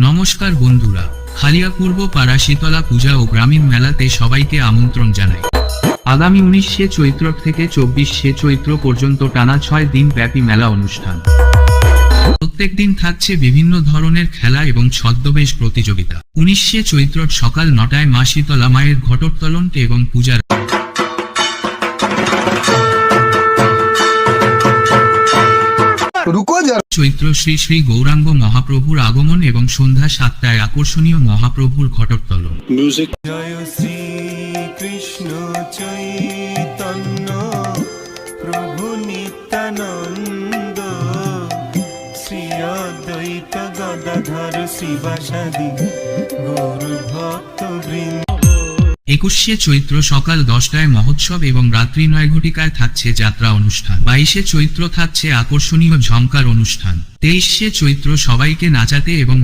নমস্কার বন্ধুরা, খালিয়া পূর্ব পাড়া শীতলা পূজা ও গ্রামীণ মেলাতে সবাইকে আমন্ত্রণ জানাই। আগামী 19শে চৈত্র থেকে 24শে চৈত্র পর্যন্ত টানা 6 দিন ব্যাপী মেলা অনুষ্ঠান। প্রত্যেক দিন থাকছে বিভিন্ন ধরনের খেলা এবং ছদ্মবেশ প্রতিযোগিতা। 19শে চৈত্র সকাল 9টায় মা শীতলা মায়ের ঘটোত্তোলন এবং পূজার চৈত্র শ্রী শ্রী গৌরাঙ্গ মহাপ্রভুর আগমন এবং সন্ধ্যা 7টায় আকর্ষণীয় মহাপ্রভুর ঘটোত্তোলন। জয় শ্রী কৃষ্ণ চৈতন্য প্রভু নিত্যানন্দ শ্রী অদ্বৈত গদাধর শ্রীবাসাদি গৌর ভক্ত বৃন্দ। 21শে চৈত্র সকাল 10টায় মহোৎসব এবং রাত্রি 9 ঘটিকায় থাকছে যাত্রা অনুষ্ঠান। 22শে চৈত্র থাকছে আকর্ষণীয় ঝঙ্কার অনুষ্ঠান। 23শে চৈত্র সবাইকে নাচাতে এবং